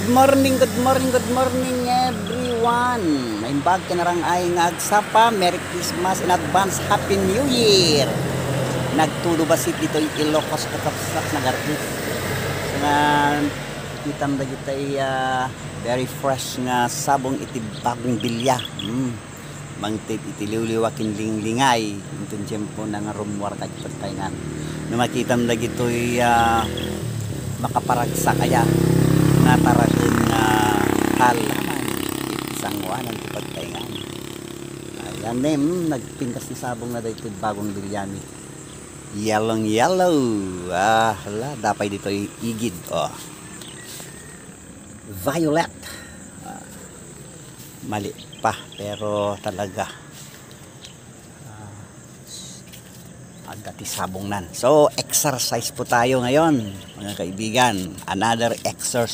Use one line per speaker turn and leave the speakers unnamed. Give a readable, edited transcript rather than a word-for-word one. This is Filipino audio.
good morning everyone. Naimbag ka na rang ay nga agsapa. Merry Christmas in advance. Happy New Year. Nagtudo ba si dito Ilocos o Kapsak nagarti. So nga kitam da kita very fresh nga sabong itibagong bilya. Mangtit itiliwliwakin linglingay. Intun tiyempo na nga rumwar ka pagtaingan. Numakitam da gito makaparagsa kaya nataragon na halaman isang wanan ti pagtaingan. Ayan nagpintas ni sabong na dito bagong bilyami. Yellow. Hala, dapay dito igid. Violet. Mali pa pero talaga agati sabong nan. So exercise po tayo ngayon mga kaibigan. Another exercise